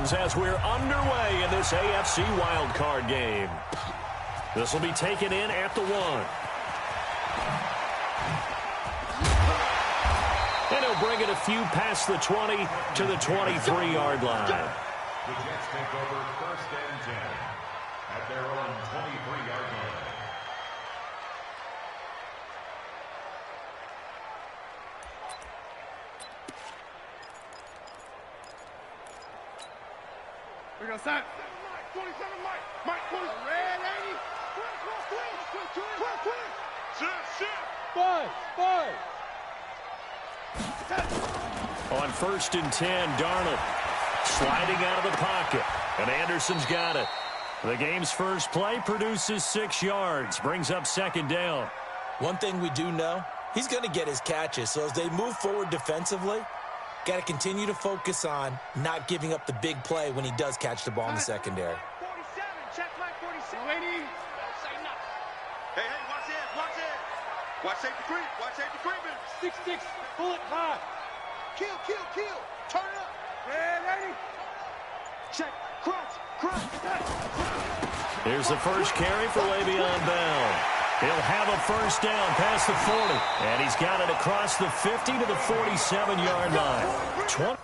Congratulations as we're underway in this AFC wildcard game. This will be taken in at the 1. And he'll bring it a few past the 20 to the 23-yard line. The Jets take over 1st and 10 at their own 23-yard line. We're going to start. 27 Mike. Mike 20. Red 80. Quick. Shit. 5. On 1st and 10, Darnold sliding out of the pocket. And Anderson's got it. The game's first play produces 6 yards. Brings up 2nd down. One thing we do know, he's going to get his catches. So as they move forward defensively, got to continue to focus on not giving up the big play when he does catch the ball in the secondary. 47. Check Mike 47. Don't say nothing. Hey, watch it. Watch safety creep. 6-6. Pull it high. Kill. Turn up. Red 80. Check. Crunch. Here's the first carry for Le'Veon Bell. He'll have a first down past the 40. And he's got it across the 50 to the 47-yard line. 20.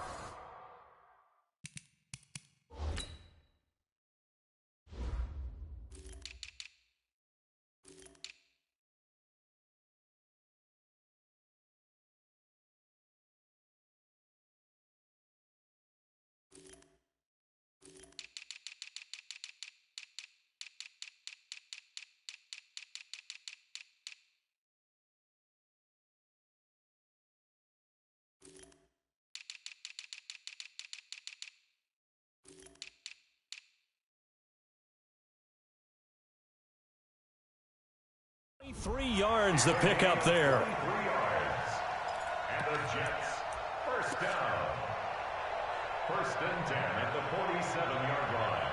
Three yards the pick up there. 3 yards. And the Jets, first down. 1st and 10 at the 47-yard line.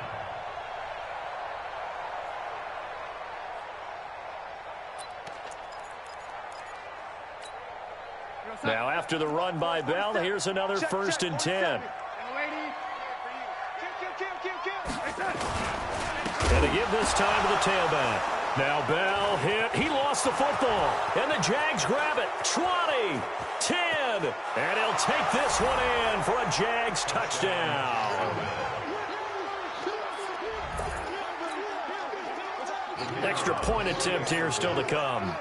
Now after the run by Bell, here's another 1st and 10. And to give this time to the tailback. Now Bell hit. He lost the football. And the Jags grab it. 20, 10. And he'll take this one in for a Jags touchdown. Extra point attempt here still to come.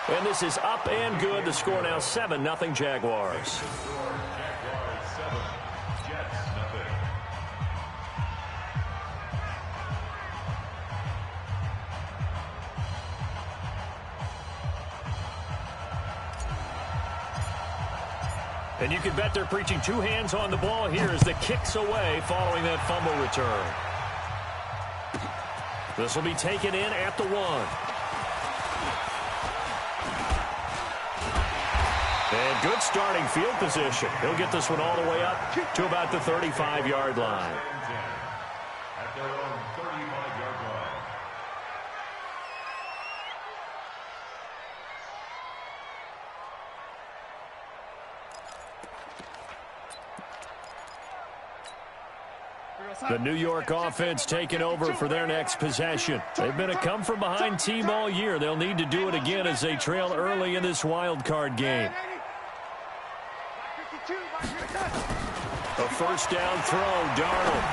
And this is up and good. The score now 7-0 Jaguars. And you can bet they're preaching 2 hands on the ball here as the kick's away following that fumble return. This will be taken in at the 1. And good starting field position. He'll get this one all the way up to about the 35-yard line. At their own 35-yard line. The New York offense taking over for their next possession. They've been a come-from-behind team all year. They'll need to do it again as they trail early in this wild card game. A first down throw, Darnold.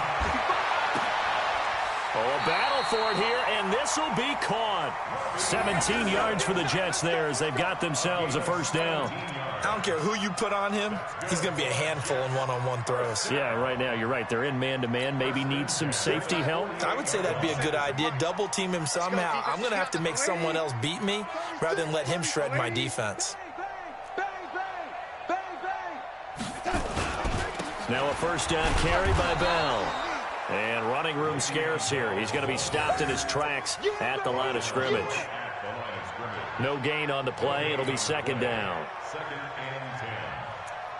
Oh, a battle for it here, and this will be caught. 17 yards for the Jets there as they've got themselves a first down. I don't care who you put on him. He's going to be a handful in one-on-one throws. Yeah, right now, you're right. They're in man-to-man. Maybe needs some safety help. I would say that'd be a good idea. Double team him somehow. I'm going to have to make someone else beat me rather than let him shred my defense. Now a first down carry by Bell. And running room scarce here. He's going to be stopped in his tracks at the line of scrimmage. No gain on the play. It'll be second down. 2nd and 10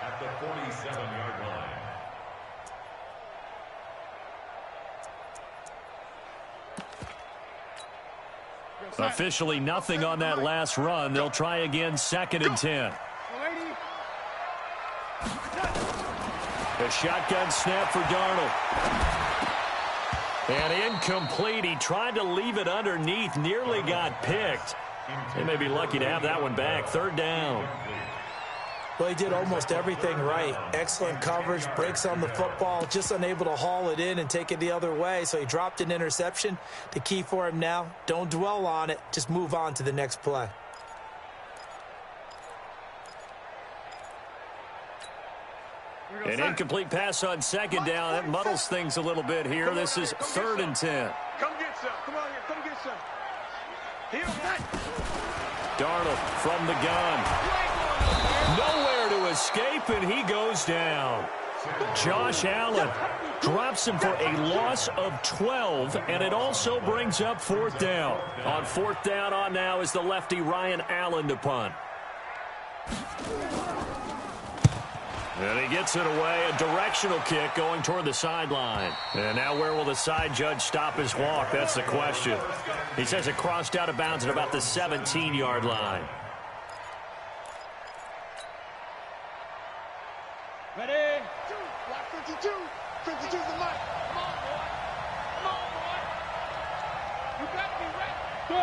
at the 47-yard line. Officially nothing on that last run. They'll try again 2nd and 10. A shotgun snap for Darnold. And incomplete. He tried to leave it underneath. Nearly got picked. They may be lucky to have that one back. Third down. Well, he did almost everything right. Excellent coverage, breaks on the football, just unable to haul it in and take it the other way. So he dropped an interception. The key for him now, don't dwell on it. Just move on to the next play. An incomplete pass on second down. That muddles things a little bit here. This is 3rd and 10. Come get some. Come on here. Come get some. Darnold from the gun. Nowhere to escape, and he goes down. Josh Allen drops him for a loss of 12, and it also brings up 4th down. On 4th down on now is the lefty Ryan Allen to punt. And he gets it away, a directional kick going toward the sideline. And now where will the side judge stop his walk? That's the question. He says it crossed out of bounds at about the 17-yard line. Ready? Block 52. 52's the mic. Come on, boy. Come on, boy. You got me right. Go.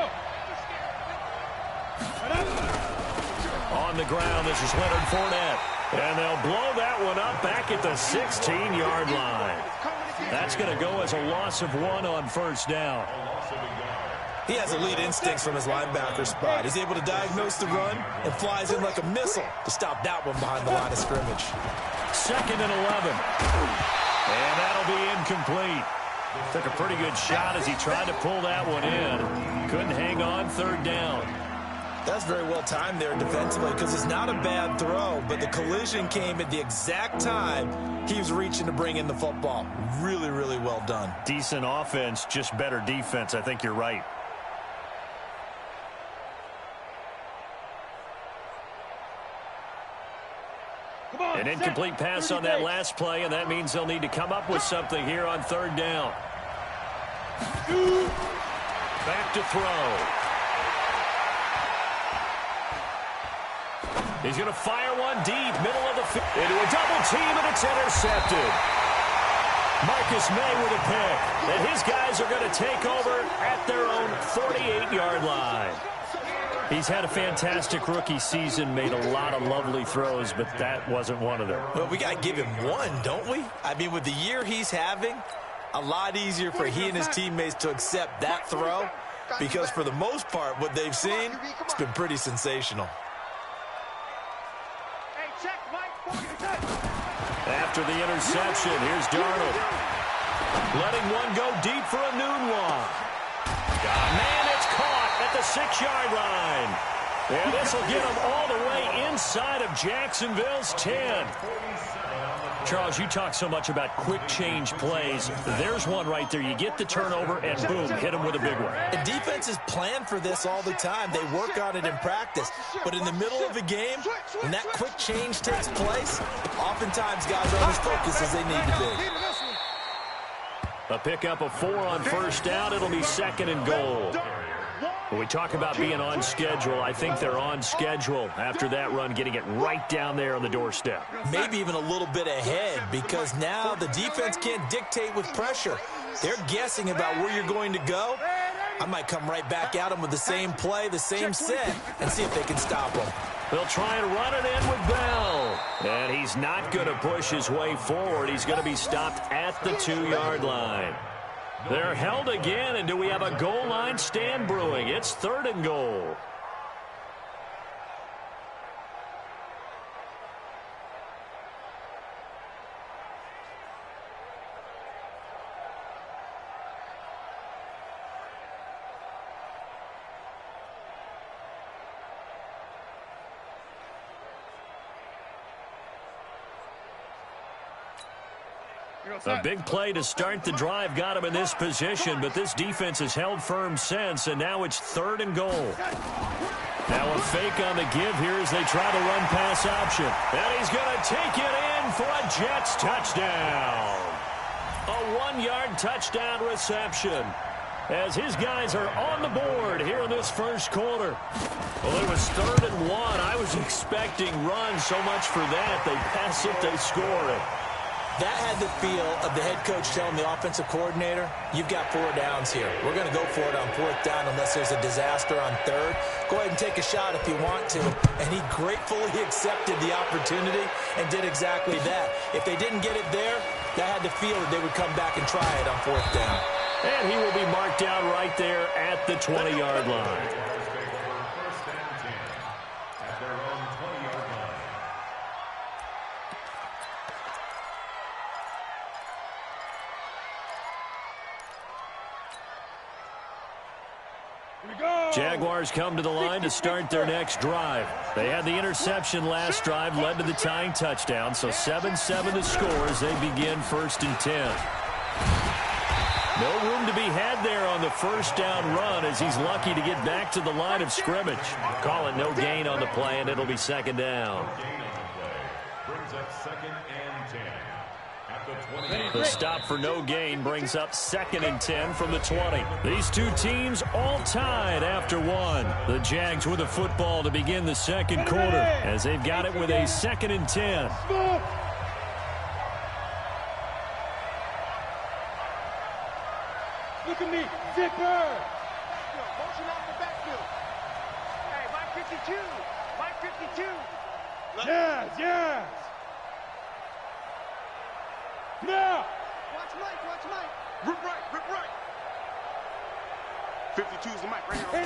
On the ground, this is Leonard Fournette. And they'll blow that one up back at the 16-yard line. That's going to go as a loss of 1 on 1st down. He has elite instincts from his linebacker spot. He's able to diagnose the run and flies in like a missile to stop that one behind the line of scrimmage. 2nd and 11. And that'll be incomplete. Took a pretty good shot as he tried to pull that one in. Couldn't hang on 3rd down. That's very well timed there defensively because it's not a bad throw, but the collision came at the exact time he was reaching to bring in the football. Really, really well done. Decent offense, just better defense. I think you're right. An incomplete pass on that last play, and that means they'll need to come up with something here on 3rd down. Back to throw. He's going to fire one deep, middle of the field, into a double team, and it's intercepted. Marcus May with a pick. And his guys are going to take over at their own 48-yard line. He's had a fantastic rookie season, made a lot of lovely throws, but that wasn't one of them. Well, we got to give him one, don't we? I mean, with the year he's having, a lot easier for he and his teammates to accept that throw because for the most part, what they've seen, it's been pretty sensational. After the interception, here's Darnold. Letting one go deep for a noon walk. Man, it's caught at the 6-yard line. And this will get him all the way inside of Jacksonville's 10. Charles, you talk so much about quick change plays. There's one right there. You get the turnover, and boom, hit him with a big one. And defenses plan for this all the time. They work on it in practice. But in the middle of a game, when that quick change takes place, oftentimes guys aren't as focused as they need to be. A pickup of 4 on 1st down. It'll be 2nd and goal. When we talk about being on schedule, I think they're on schedule after that run, getting it right down there on the doorstep. Maybe even a little bit ahead because now the defense can't dictate with pressure. They're guessing about where you're going to go. I might come right back at them with the same play, the same set, and see if they can stop them. They'll try and run it in with Bell. And he's not going to push his way forward. He's going to be stopped at the 2-yard line. They're held again, and do we have a goal line stand brewing? It's 3rd and goal. A big play to start the drive got him in this position, but this defense has held firm since, and now it's 3rd and goal. Now a fake on the give here as they try to run pass option. And he's going to take it in for a Jets touchdown. A 1-yard touchdown reception. as his guys are on the board here in this first quarter. Well, it was 3rd and 1. I was expecting runs, so much for that. They pass it, they score it. That had the feel of the head coach telling the offensive coordinator, you've got 4 downs here. We're going to go for it on 4th down unless there's a disaster on 3rd. Go ahead and take a shot if you want to. And he gratefully accepted the opportunity and did exactly that. If they didn't get it there, that had the feel that they would come back and try it on 4th down. And he will be marked down right there at the 20-yard line. Jaguars come to the line to start their next drive. They had the interception last drive, led to the tying touchdown, so 7-7 to score as they begin 1st and 10. No room to be had there on the 1st down run as he's lucky to get back to the line of scrimmage. Call it no gain on the play, and it'll be 2nd down. Brings up 2nd and 10. The stop for no gain brings up 2nd and 10 from the 20. These two teams all tied after 1. The Jags with the football to begin the 2nd quarter as they've got it with a 2nd and 10. Look at me, zipper. Motion off the backfield. Hey, Mike 52. Mike 52. Yes, yes. Now! Watch Mike. Rip right. 52 is the Mike right here.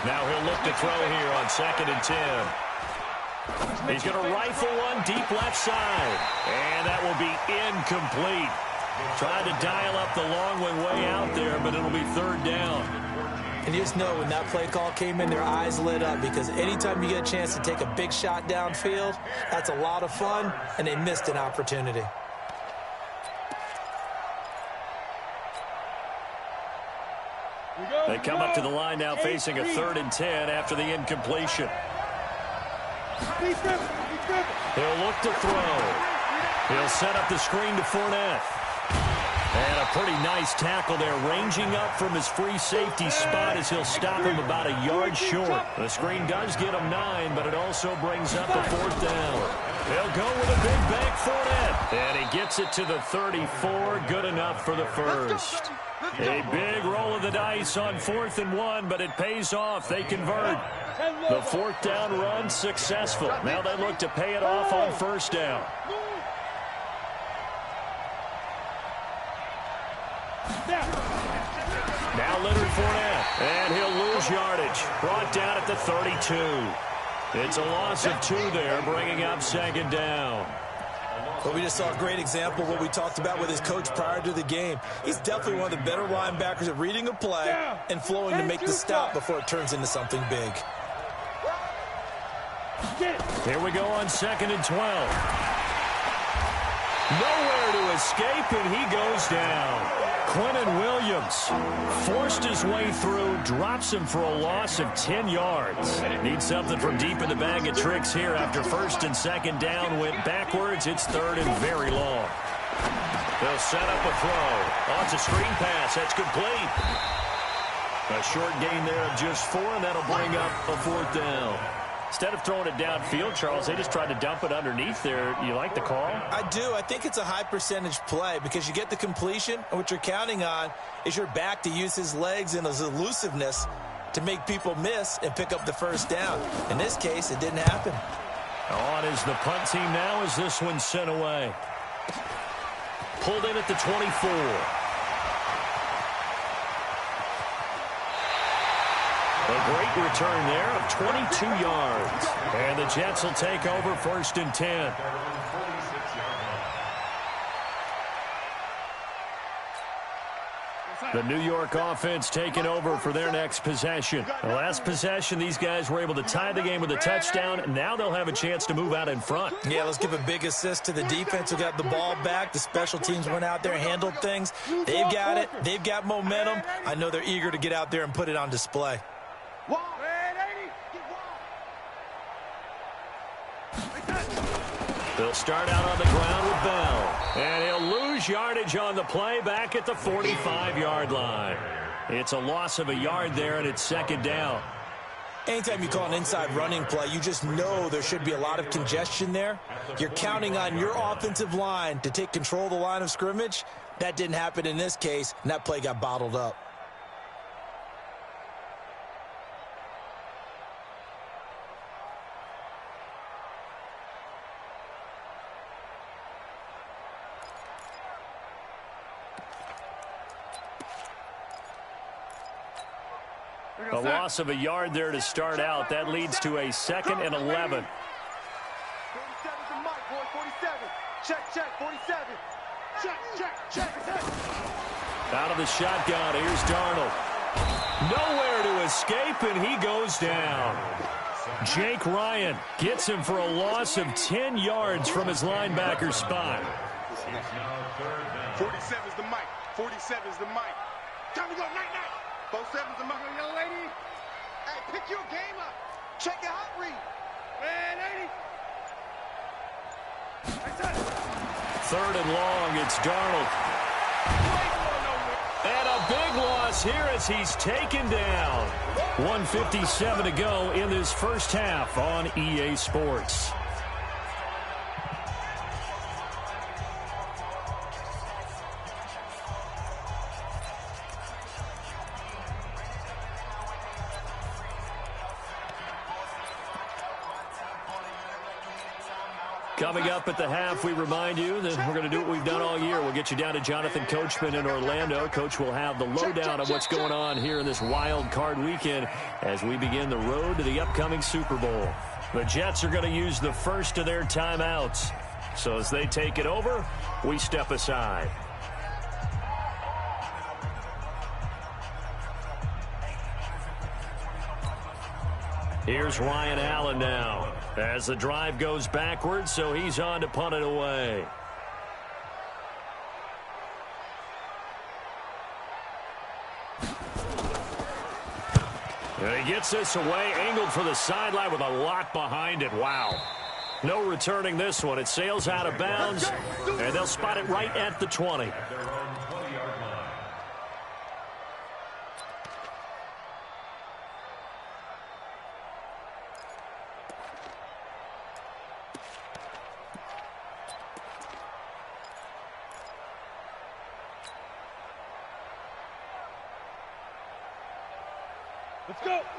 Now he'll look to throw here on 2nd and 10. He's going to rifle one deep left side. And that will be incomplete. Tried to dial up the long one way out there, but it'll be 3rd down. And you just know when that play call came in, their eyes lit up because anytime you get a chance to take a big shot downfield, that's a lot of fun, and they missed an opportunity. They come up to the line now facing a 3rd and 10 after the incompletion. He'll look to throw. He'll set up the screen to Fournette. And a pretty nice tackle there, ranging up from his free safety spot as he'll stop him about a yard short. The screen does get him 9, but it also brings up the 4th down. They'll go with a big bank Fournette. And he gets it to the 34, good enough for the 1st. A big roll of the dice on 4th and 1, but it pays off. They convert. The 4th down run successful. Now they look to pay it off on 1st down. Now Leonard Fournette, and he'll lose yardage. Brought down at the 32. It's a loss of 2 there, bringing up 2nd down. But we just saw a great example of what we talked about with his coach prior to the game. He's definitely one of the better linebackers at reading a play and flowing to make the stop before it turns into something big. Here we go on 2nd and 12. Nowhere to escape, and he goes down. Quentin Williams forced his way through, drops him for a loss of 10 yards. Needs something from deep in the bag of tricks here after 1st and 2nd down. Went backwards. It's 3rd and very long. They'll set up a throw. Oh, it's a screen pass. That's complete. A short gain there of just 4, and that'll bring up a 4th down. Instead of throwing it downfield, Charles, they just tried to dump it underneath there. You like the call? I do. I think it's a high percentage play because you get the completion, and what you're counting on is your back to use his legs and his elusiveness to make people miss and pick up the 1st down. In this case, it didn't happen. On is the punt team now as this one's sent away. Pulled in at the 24. A great return there of 22 yards. And the Jets will take over 1st and 10. The New York offense taking over for their next possession. The last possession, these guys were able to tie the game with a touchdown. Now they'll have a chance to move out in front. Yeah, let's give a big assist to the defense who got the ball back. The special teams went out there, handled things. They've got it. They've got momentum. I know they're eager to get out there and put it on display. They'll start out on the ground with Bell. And he'll lose yardage on the play back at the 45-yard line. It's a loss of a yard there, and it's second down. Anytime you call an inside running play, you just know there should be a lot of congestion there. You're counting on your offensive line to take control of the line of scrimmage. That didn't happen in this case, and that play got bottled up. A loss of a yard there to start out. That leads to a 2nd and 11. 47's the mic, boy. 47. Check, 47. Check. Out of the shotgun, here's Darnold. Nowhere to escape, and he goes down. Jake Ryan gets him for a loss of 10 yards from his linebacker spot. 47's the mic. 47's the mic. Time to go, night. 47's the mic, young lady. Hey, pick your game up. Check your hot read. Man, 80. 3rd and long, it's Darnold. And a big loss here as he's taken down. 1:57 to go in this first half on EA Sports. Coming up at the half, we remind you that we're going to do what we've done all year. We'll get you down to Jonathan Coachman in Orlando. Coach will have the lowdown of what's going on here in this wild card weekend as we begin the road to the upcoming Super Bowl. The Jets are going to use the first of their timeouts. So as they take it over, we step aside. Here's Ryan Allen now as the drive goes backwards, so he's on to punt it away. And he gets this away, angled for the sideline with a lot behind it. Wow. No returning this one. It sails out of bounds, and they'll spot it right at the 20.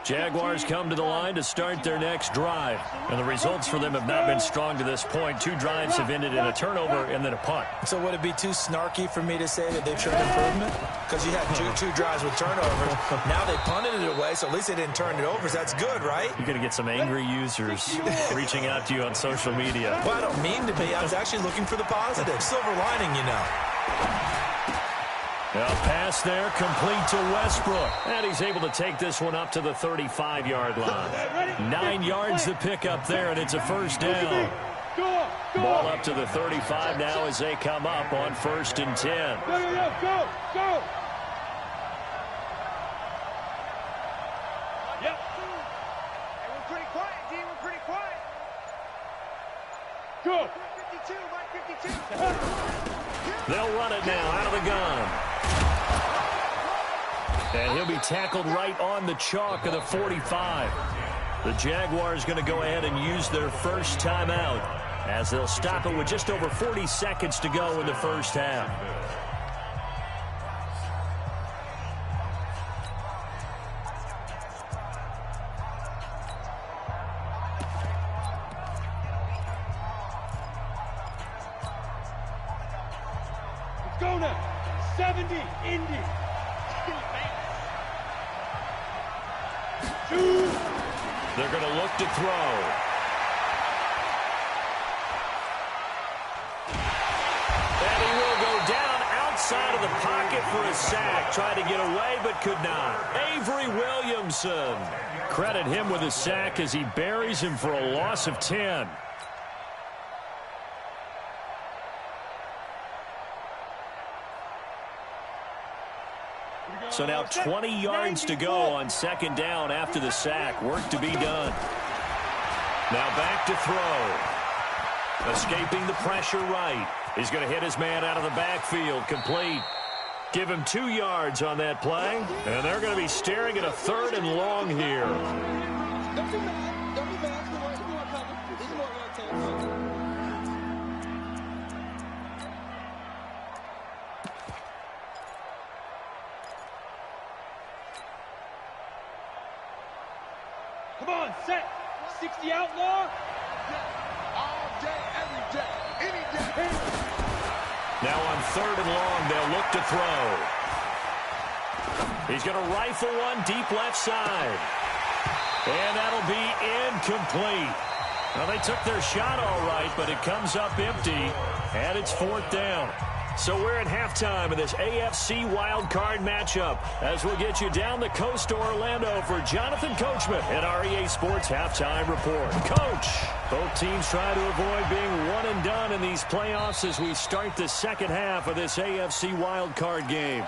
Jaguars come to the line to start their next drive. And the results for them have not been strong to this point. 2 drives have ended in a turnover and then a punt. So would it be too snarky for me to say that they've shown improvement? Because you had two drives with turnovers. Now they punted it away, so at least they didn't turn it over. So that's good, right? You're going to get some angry users reaching out to you on social media. Well, I don't mean to be. I was actually looking for the positive. Silver lining, you know. A pass there, complete to Westbrook. And he's able to take this one up to the 35-yard line. 9 yards to pick up there, and it's a first down. Ball up to the 35 now as they come up on 1st and 10. Go. Yep. Hey, we're pretty quiet, D. We're pretty quiet. Go. 52, Mike 52. They'll run it now out of the gun. And he'll be tackled right on the chalk of the 45. The Jaguars going to go ahead and use their first timeout as they'll stop it with just over 40 seconds to go in the first half. Let's go now. 70, Indy. They're going to look to throw. And he will go down outside of the pocket for a sack. Tried to get away, but could not. Avery Williamson. Credit him with a sack as he buries him for a loss of 10. So now 20 yards to go on 2nd down after the sack. Work to be done. Now back to throw. Escaping the pressure right. He's going to hit his man out of the backfield. Complete. Give him 2 yards on that play. And they're going to be staring at a 3rd and long here. Come on, set. 60 outlaw. All day, every day, any day. Now on 3rd and long, they'll look to throw. He's going to rifle one deep left side. And that'll be incomplete. Well, they took their shot all right, but it comes up empty, and it's 4th down. So we're at halftime of this AFC wildcard matchup as we'll get you down the coast to Orlando for Jonathan Coachman at our EA Sports Halftime Report. Coach, both teams try to avoid being one and done in these playoffs as we start the second half of this AFC wildcard game.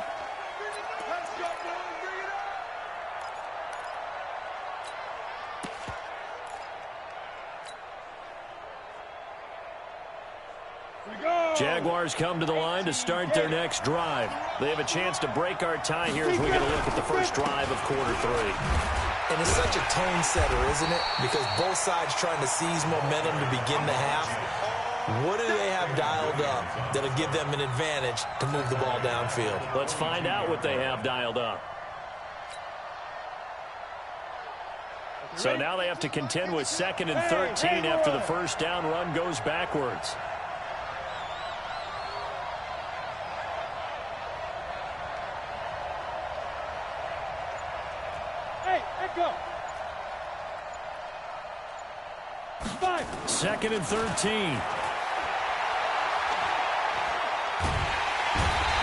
Jaguars come to the line to start their next drive. They have a chance to break our tie here as we get a look at the first drive of quarter 3. And it's such a tone setter, isn't it? Because both sides trying to seize momentum to begin the half. What do they have dialed up that'll give them an advantage to move the ball downfield? Let's find out what they have dialed up. So now they have to contend with 2nd and 13 after the first down run goes backwards. Go. 5. 2nd and 13.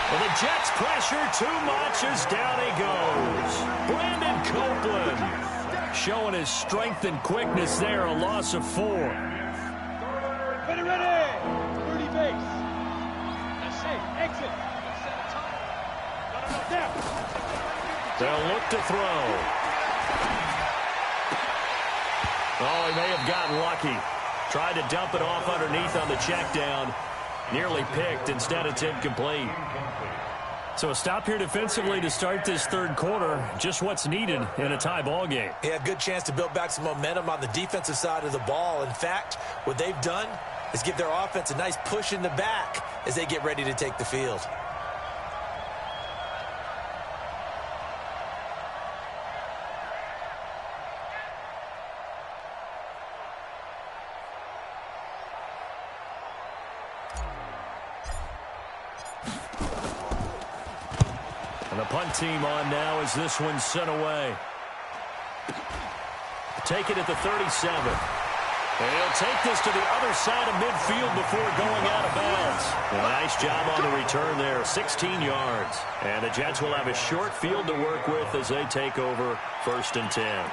Well, the Jets pressure too much as down he goes. Brandon Copeland showing his strength and quickness there, a loss of 4. Ready, ready. 30 base. That's safe. Exit. Down. They'll look to throw. Oh, he may have gotten lucky. Tried to dump it off underneath on the check down. Nearly picked. Instead, it's incomplete. So a stop here defensively to start this 3rd quarter. Just what's needed in a tie ball game. He had a good chance to build back some momentum on the defensive side of the ball. In fact, what they've done is give their offense a nice push in the back as they get ready to take the field. And the punt team on now as this one's sent away. Take it at the 37. And he'll take this to the other side of midfield before going out of bounds. Nice job on the return there, 16 yards. And the Jets will have a short field to work with as they take over 1st and 10.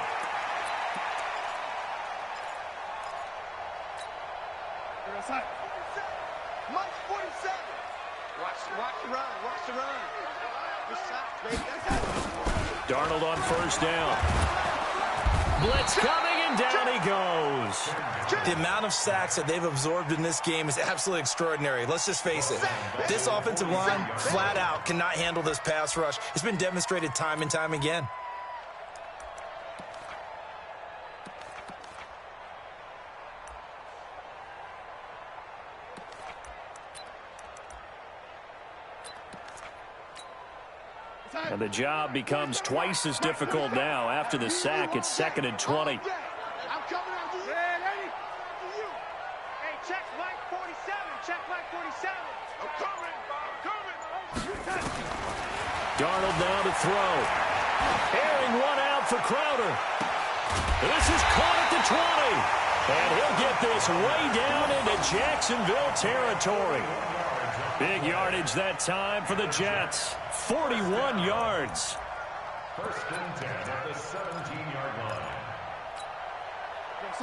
Mike 47. Watch the run. Watch the run. Darnold on 1st down. Blitz coming, and down he goes. The amount of sacks that they've absorbed in this game is absolutely extraordinary. Let's just face it. This offensive line, flat out, cannot handle this pass rush. It's been demonstrated time and time again. And the job becomes twice as difficult now. After the sack, it's 2nd and 20. I'm coming on you. Hey, check Mike 47. Check Mike 47. I'm coming. Darnold now to throw. Airing one out for Crowder. This is caught at the 20. And he'll get this way down into Jacksonville territory. Big yardage that time for the Jets. 41 yards. 1st and 10 at the 17-yard line.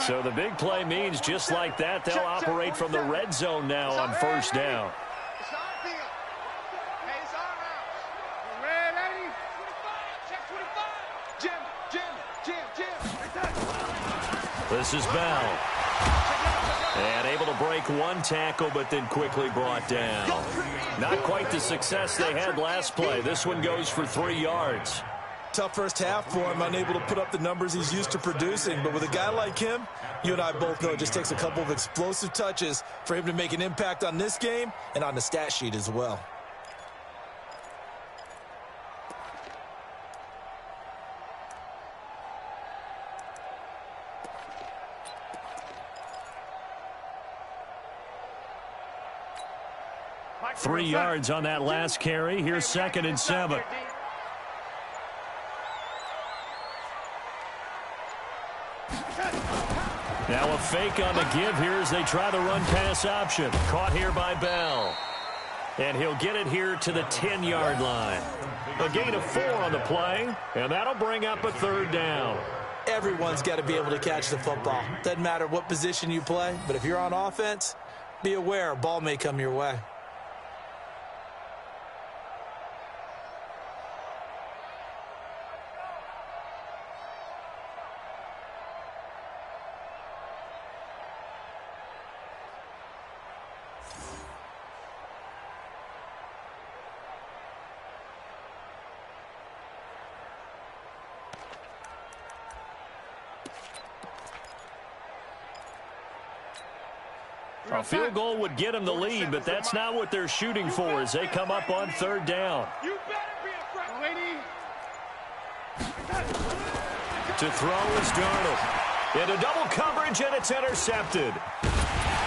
So the big play means just like that, they'll operate from the red zone now on 1st down. It's our field. Hey, it's our route. Red 80. 25. Check 25. Jim. This is Bell. And able to break one tackle, but then quickly brought down. Not quite the success they had last play. This one goes for 3 yards. Tough first half for him, unable to put up the numbers he's used to producing. But with a guy like him, you and I both know it just takes a couple of explosive touches for him to make an impact on this game and on the stat sheet as well. Three yards on that last carry. Here's 2nd and 7. Now a fake on the give here as they try the run-pass option. Caught here by Bell. And he'll get it here to the 10-yard line. A gain of 4 on the play, and that'll bring up a 3rd down. Everyone's got to be able to catch the football. Doesn't matter what position you play, but if you're on offense, be aware a ball may come your way. A field goal would get them the lead, but that's not what they're shooting for as they come up on 3rd down. You better be afraid. To throw is Darnold. Into double coverage, and it's intercepted.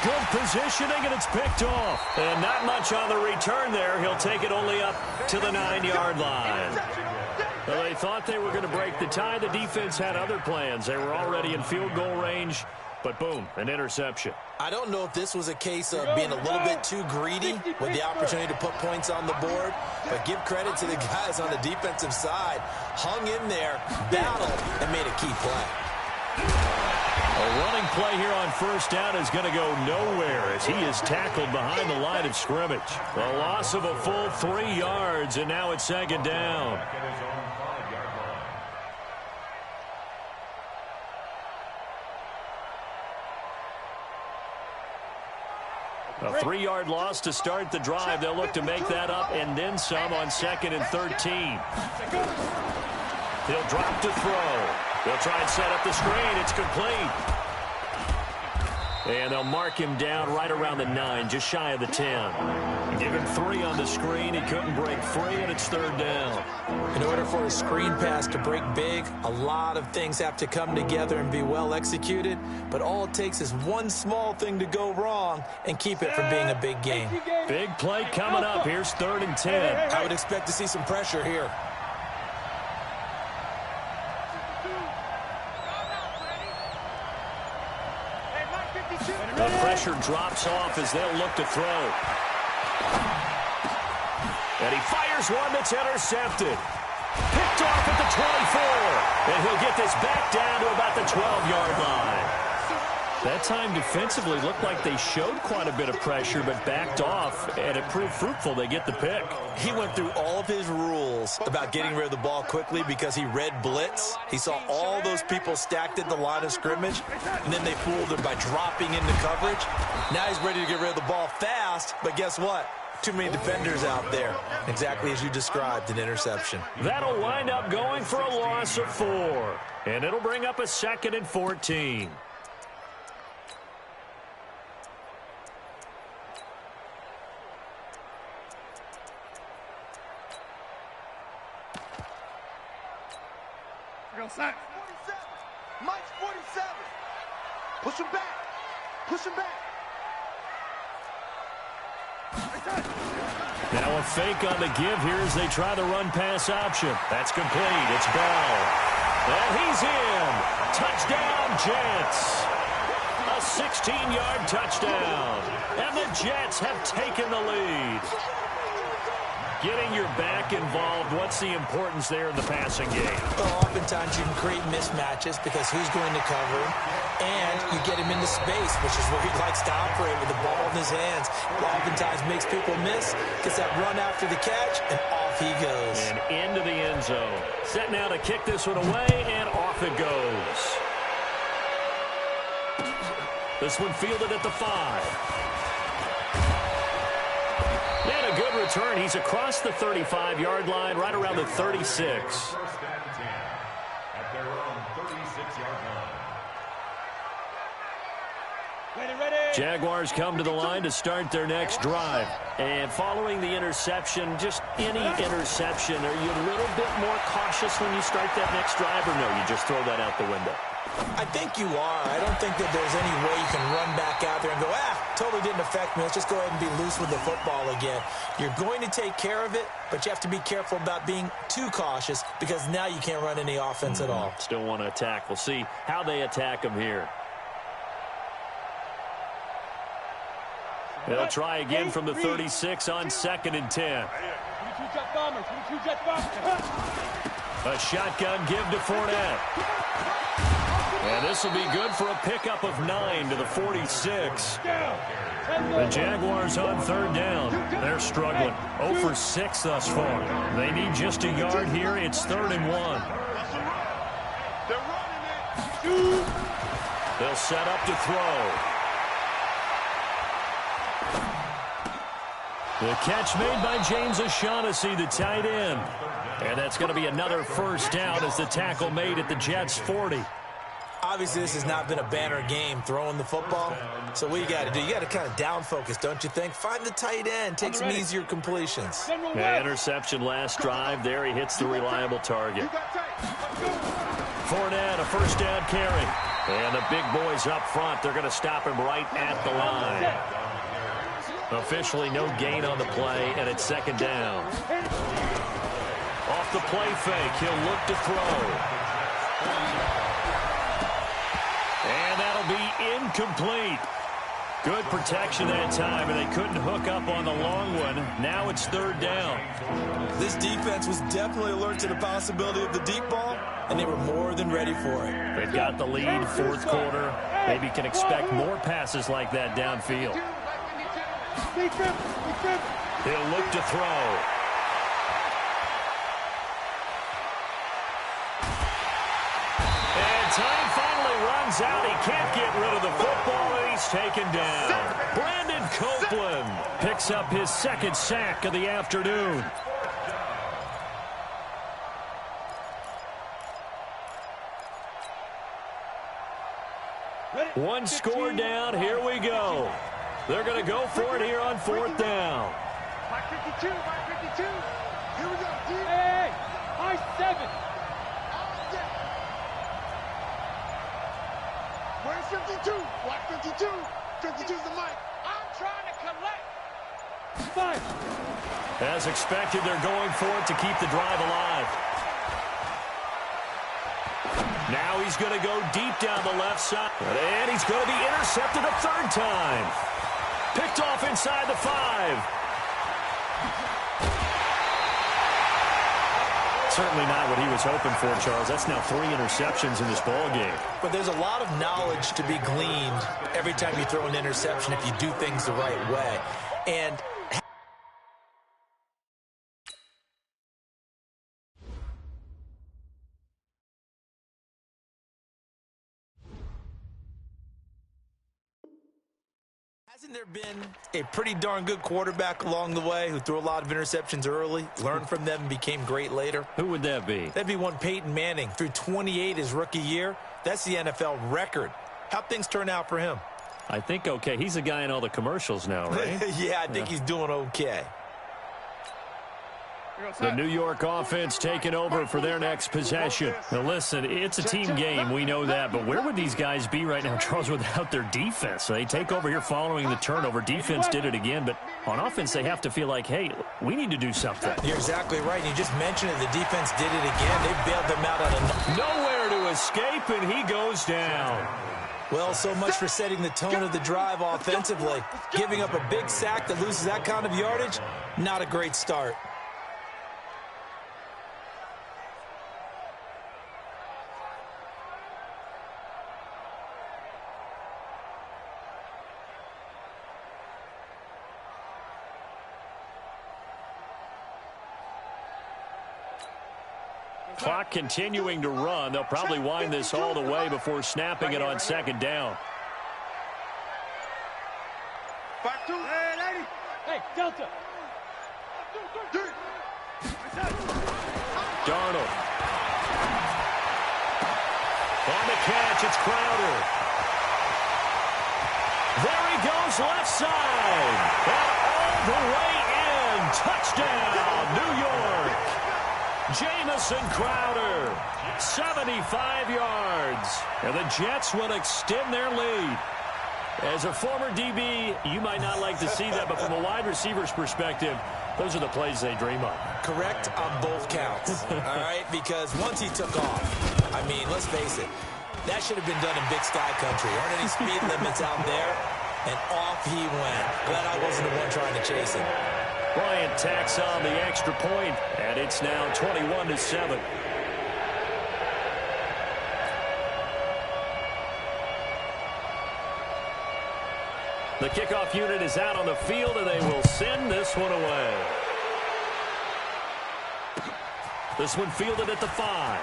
Good positioning, and it's picked off. And not much on the return there. He'll take it only up to the 9-yard line. Well, they thought they were going to break the tie. The defense had other plans. They were already in field goal range. But boom, an interception. I don't know if this was a case of being a little bit too greedy with the opportunity to put points on the board, but give credit to the guys on the defensive side. Hung in there, battled, and made a key play. A running play here on 1st down is going to go nowhere as he is tackled behind the line of scrimmage. A loss of a full 3 yards, and now it's 2nd down. A 3-yard loss to start the drive. They'll look to make that up and then some on 2nd and 13. He'll drop to throw. They'll try and set up the screen. It's complete. And they'll mark him down right around the 9, just shy of the 10. Give him 3 on the screen. He couldn't break free, and it's 3rd down. In order for a screen pass to break big, a lot of things have to come together and be well executed. But all it takes is one small thing to go wrong and keep it from being a big game. Big play coming up. Here's 3rd and 10. I would expect to see some pressure here. The pressure drops off as they'll look to throw. And he fires one that's intercepted. Picked off at the 24. And he'll get this back down to about the 12-yard line. That time defensively looked like they showed quite a bit of pressure but backed off, and it proved fruitful. They get the pick. He went through all of his rules about getting rid of the ball quickly because he read blitz. He saw all those people stacked at the line of scrimmage, and then they fooled him by dropping into coverage. Now he's ready to get rid of the ball fast, but guess what? Too many defenders out there. Exactly as you described, an interception. That'll wind up going for a loss of 4, and it'll bring up a 2nd and 14. Mike's 47. Push him back. Push him back. Now a fake on the give here as they try the run-pass option. That's complete. It's Bell. And he's in. Touchdown, Jets. A 16-yard touchdown. And the Jets have taken the lead. Getting your back involved, what's the importance there in the passing game? Well, oftentimes you can create mismatches because who's going to cover him, and you get him into space, which is where he likes to operate with the ball in his hands. It oftentimes makes people miss, gets that run after the catch, and off he goes. And into the end zone. Set now to kick this one away, and off it goes. This one fielded at the 5. And a good return. He's across the 35-yard line, right around the 36. First and 10 at their own 36-yard line. Jaguars come to the line to start their next drive. And following the interception, just any interception, are you a little bit more cautious when you start that next drive, or no, you just throw that out the window? I think you are. I don't think that there's any way you can run back out there and go, totally didn't affect me. Let's just go ahead and be loose with the football again. You're going to take care of it, but you have to be careful about being too cautious because now you can't run any offense at all. Still want to attack. We'll see how they attack them here. They'll try again from the 36 on 2nd and 10. A shotgun give to Fournette. And this will be good for a pickup of 9 to the 46. The Jaguars on 3rd down. They're struggling. 0 for 6 thus far. They need just a yard here. It's 3rd and 1. They'll set up to throw. The catch made by James O'Shaughnessy, the tight end. And that's going to be another first down as the tackle made at the Jets' 40. Obviously, this has not been a banner game throwing the football. So what you got to do, you got to kind of down focus, don't you think? Find the tight end, take some easier completions. Yeah, interception last drive. There he hits the reliable target. Fournette, a first down carry. And the big boys up front, they're going to stop him right at the line. Officially no gain on the play, and it's 2nd down. Off the play fake, he'll look to throw. And that'll be incomplete. Good protection that time, and they couldn't hook up on the long one. Now it's 3rd down. This defense was definitely alert to the possibility of the deep ball, and they were more than ready for it. They've got the lead, 4th quarter. Maybe can expect more passes like that downfield. He'll look to throw. And time finally runs out. He can't get rid of the football, and he's taken down. Brandon Copeland picks up his 2nd sack of the afternoon. One score down. Here we go. They're going to go for it here on 4th down. 552, 552. Here we go. Hey, high 7. Where's 52? Watch 52. 52's the mic. I'm trying to collect. 5. As expected, they're going for it to keep the drive alive. Now he's going to go deep down the left side. And he's going to be intercepted a 3rd time. Picked off inside the 5. Certainly not what he was hoping for, Charles. That's now 3 interceptions in this ball game. But there's a lot of knowledge to be gleaned every time you throw an interception if you do things the right way. And hasn't there been a pretty darn good quarterback along the way who threw a lot of interceptions early, learned from them, and became great later? Who would that be? That'd be one Peyton Manning. Threw 28 his rookie year. That's the NFL record. How'd things turn out for him? I think okay. He's a guy in all the commercials now, right? Yeah, I think he's doing okay. The New York offense taking over for their next possession. Now, listen, it's a team game. We know that. But where would these guys be right now, Charles, without their defense? So they take over here following the turnover. Defense did it again. But on offense, they have to feel like, hey, we need to do something. You're exactly right. You just mentioned it. The defense did it again. They bailed them out on nowhere to escape, and he goes down. Well, so much for setting the tone of the drive offensively. Giving up a big sack that loses that kind of yardage, not a great start. Clock continuing to run. They'll probably wind this all the way before snapping it on 2nd down. Hey, lady. Hey, Delta. Darnold. On the catch, it's Crowder. There he goes, left side. And all the way in. Touchdown, New York. Jamison Crowder, 75 yards. And the Jets will extend their lead. As a former DB, you might not like to see that, but from a wide receiver's perspective, those are the plays they dream of. Correct on both counts, all right? Because once he took off, I mean, let's face it, that should have been done in Big Sky Country. Aren't any speed limits out there? And off he went. Glad I wasn't the one trying to chase him. Bryant tacks on the extra point, and it's now 21-7. The kickoff unit is out on the field, and they will send this one away. This one fielded at the 5.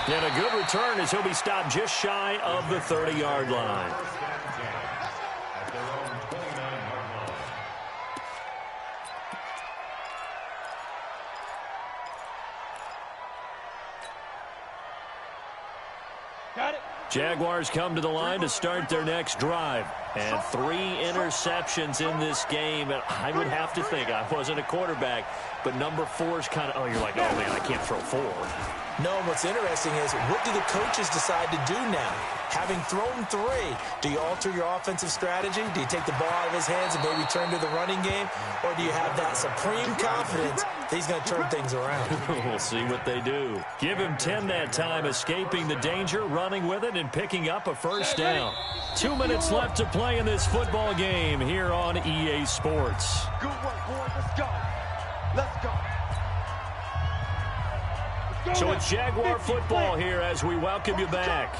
And a good return as he'll be stopped just shy of the 30-yard line. At their own 29-yard line. Got it. Jaguars come to the line to start their next drive. And 3 interceptions in this game. And I would have to think, I wasn't a quarterback, but number 4 is kind of, oh, you're like, oh, man, I can't throw 4. No, what's interesting is, what do the coaches decide to do now? Having thrown 3, do you alter your offensive strategy? Do you take the ball out of his hands and maybe turn to the running game? Or do you have that supreme confidence that he's going to turn things around? We'll see what they do. Give him 10 that time, escaping the danger, running with it, and picking up a first down. 2 minutes left to play in this football game here on EA Sports. Good work, boys. Let's go. Let's go. So it's Jaguar football here as we welcome you back.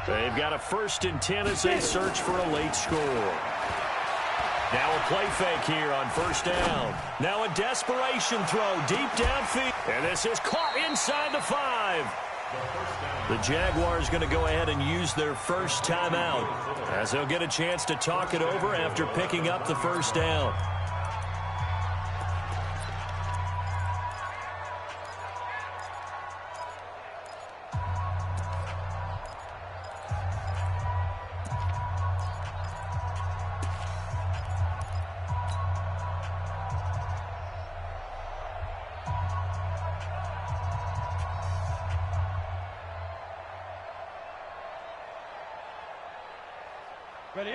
They've got a 1st and 10 as they search for a late score. Now a play fake here on 1st down. Now a desperation throw deep downfield. And this is caught inside the 5. The Jaguars going to go ahead and use their first timeout as they'll get a chance to talk it over after picking up the 1st down.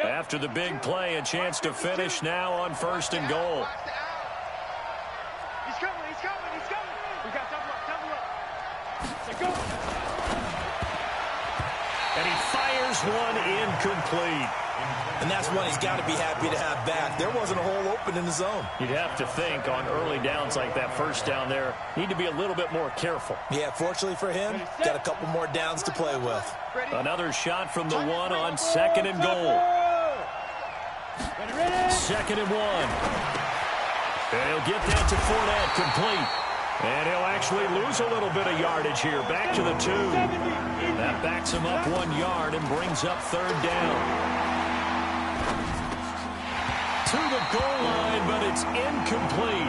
After the big play, a chance to finish now on 1st and goal. He's coming, he's coming, he's coming. We got double up. Let's go. And he fires one incomplete. And that's one he's got to be happy to have back. There wasn't a hole open in the zone. You'd have to think on early downs like that 1st down there, need to be a little bit more careful. Yeah, fortunately for him, got a couple more downs to play with. Another shot from the 1 on 2nd and goal. 2nd and 1. And he'll get that to Fournette, complete. And he'll actually lose a little bit of yardage here. Back to the 2. That backs him up 1 yard and brings up 3rd down. To the goal line, but it's incomplete.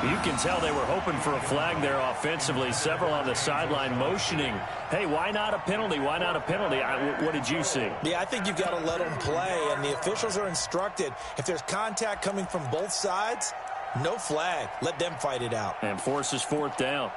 You can tell they were hoping for a flag there offensively. Several on the sideline motioning, hey, why not a penalty? Why not a penalty? What did you see? Yeah, I think you've got to let them play, and the officials are instructed, if there's contact coming from both sides, no flag. Let them fight it out. And forces 4th down.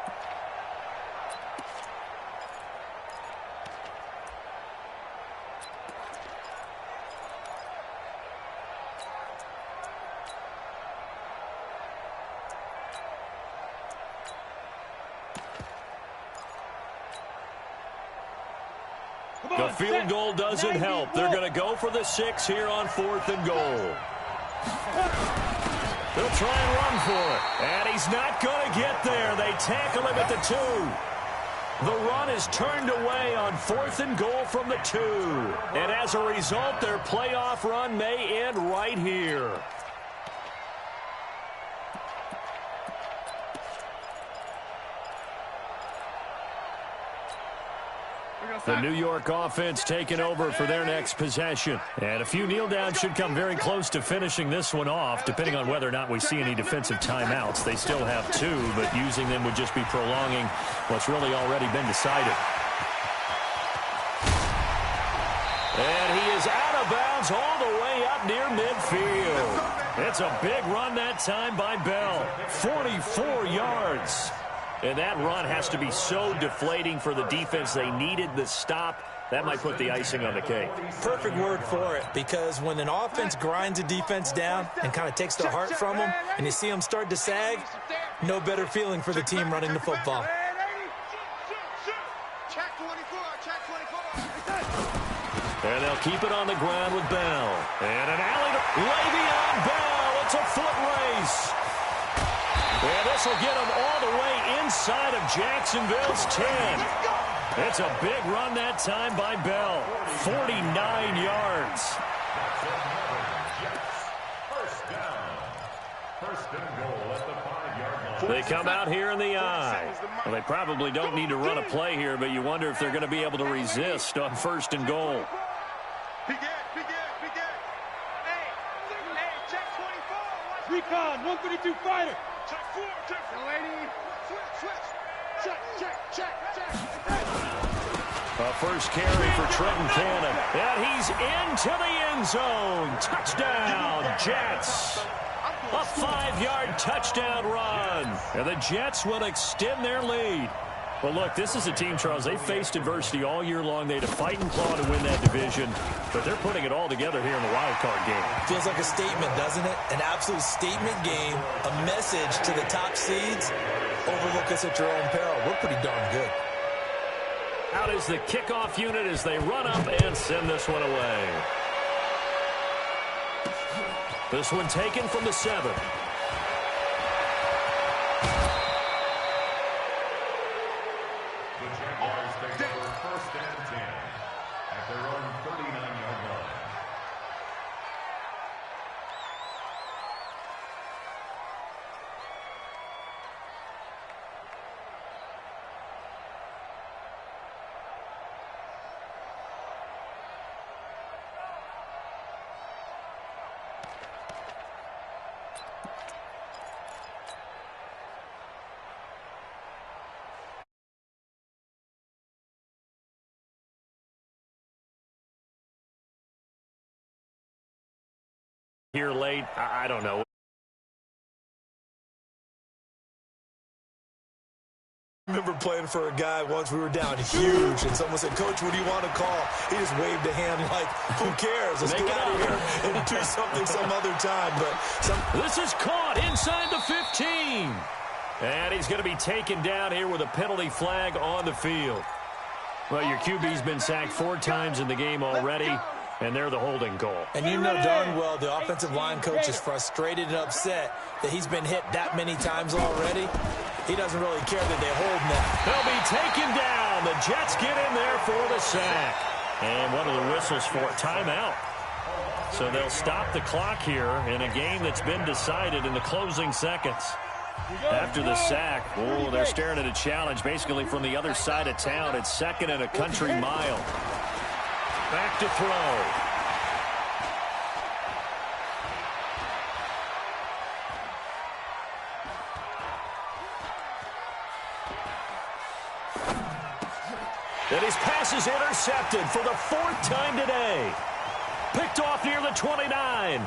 The field goal doesn't help. They're going to go for the 6 here on 4th and goal. They'll try and run for it. And he's not going to get there. They tackle him at the 2. The run is turned away on 4th and goal from the 2. And as a result, their playoff run may end right here. The New York offense taking over for their next possession. And a few kneel downs should come very close to finishing this one off, depending on whether or not we see any defensive timeouts. They still have 2, but using them would just be prolonging what's really already been decided. And he is out of bounds all the way up near midfield. It's a big run that time by Bell. 44 yards. And that run has to be so deflating for the defense. They needed the stop. That might put the icing on the cake. Perfect word for it, because when an offense grinds a defense down and kind of takes their heart from them, and you see them start to sag, no better feeling for the team running the football. And they'll keep it on the ground with Bell. And an alley to Le'Veon Bell. It's a foot race. And this will get him all the way inside of Jacksonville's 10. It's a big run that time by Bell. 49 yards. First down. First and goal at the 5-yard line. They come out here in the eye. Well, they probably don't need to run a play here, but you wonder if they're going to be able to resist on first and goal. Hey, check 24. Recon, 132 fighter. Check 4, check 4. Lady. Switch. Check. A first carry for Trenton Cannon. And he's into the end zone. Touchdown, Jets. A 5-yard touchdown run. And the Jets will extend their lead. Well, look, this is a team, Charles, they faced adversity all year long. They had to fight and claw to win that division, but they're putting it all together here in the wild card game. Feels like a statement, doesn't it? An absolute statement game, a message to the top seeds. Overlook us at your own peril. We're pretty darn good. Out is the kickoff unit as they run up and send this one away. This one taken from the 7. First and 10 at their own 39-yard line. Here late, I don't know. I remember playing for a guy once. We were down huge, and someone said, "Coach, what do you want to call?" He just waved a hand like, "Who cares? Let's get out of here and do something some other time." But this is caught inside the 15. And he's going to be taken down here with a penalty flag on the field. Well, your QB's been sacked 4 times in the game already. And they're the holding goal. And you know darn well the offensive line coach is frustrated and upset that he's been hit that many times already. He doesn't really care that they hold now. They'll be taken down. The Jets get in there for the sack. And one of the whistles for a timeout. So they'll stop the clock here in a game that's been decided in the closing seconds. After the sack, they're staring at a challenge basically from the other side of town. It's 2nd and a country mile. Back to throw. And his pass is intercepted for the 4th time today. Picked off near the 29.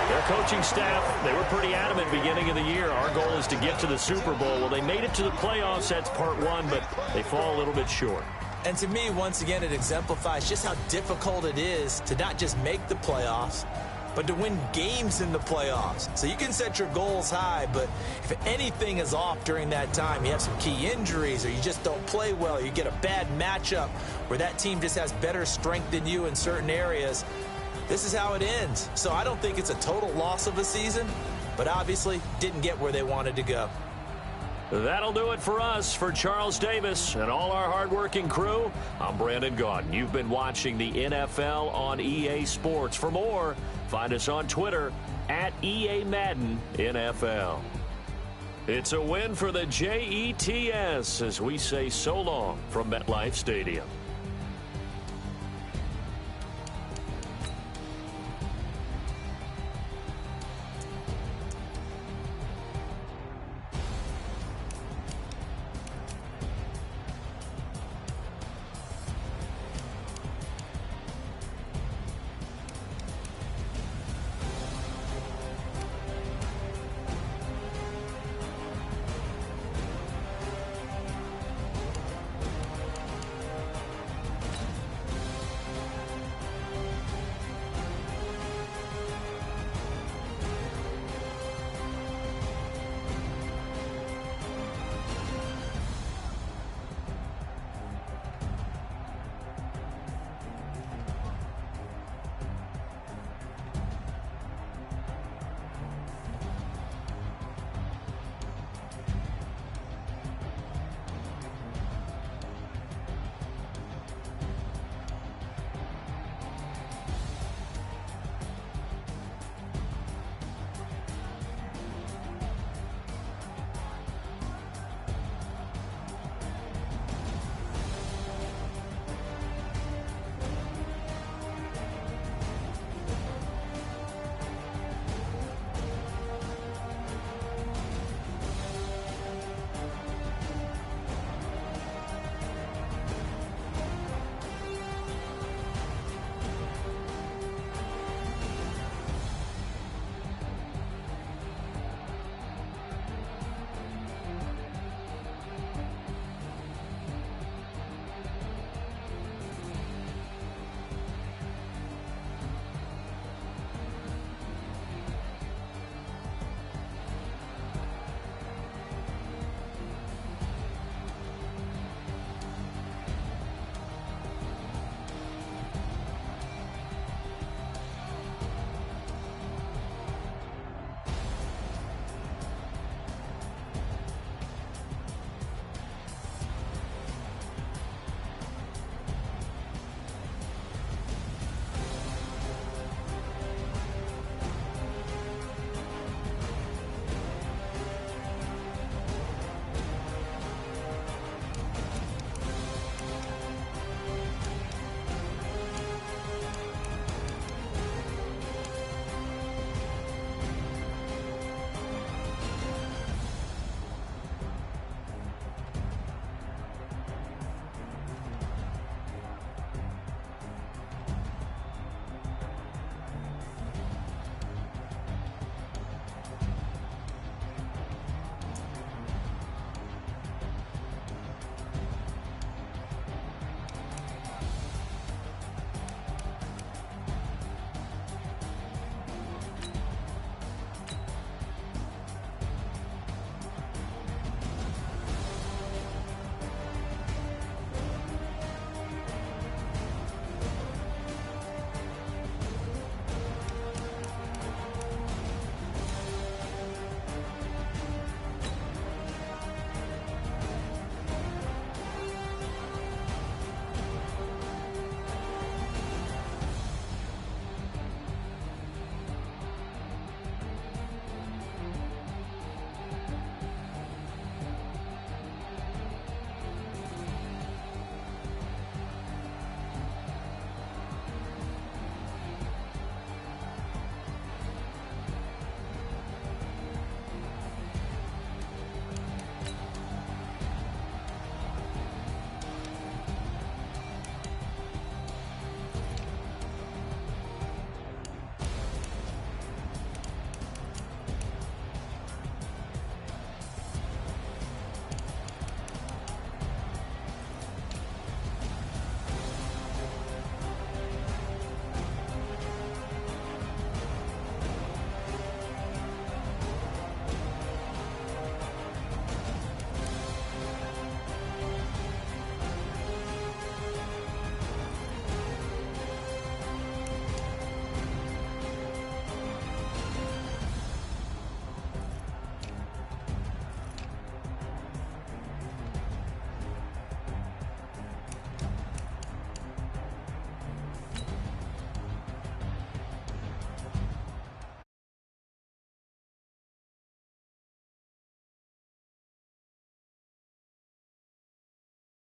Their coaching staff, they were pretty adamant beginning of the year. Our goal is to get to the Super Bowl. Well, they made it to the playoffs. That's part 1, but they fall a little bit short. And to me, once again, it exemplifies just how difficult it is to not just make the playoffs, but to win games in the playoffs. So you can set your goals high, but if anything is off during that time, you have some key injuries or you just don't play well, you get a bad matchup where that team just has better strength than you in certain areas, this is how it ends. So I don't think it's a total loss of a season, but obviously didn't get where they wanted to go. That'll do it for us. For Charles Davis and all our hardworking crew, I'm Brandon Gaudin. You've been watching the NFL on EA Sports. For more, find us on Twitter @EA Madden NFL. It's a win for the Jets as we say so long from MetLife Stadium.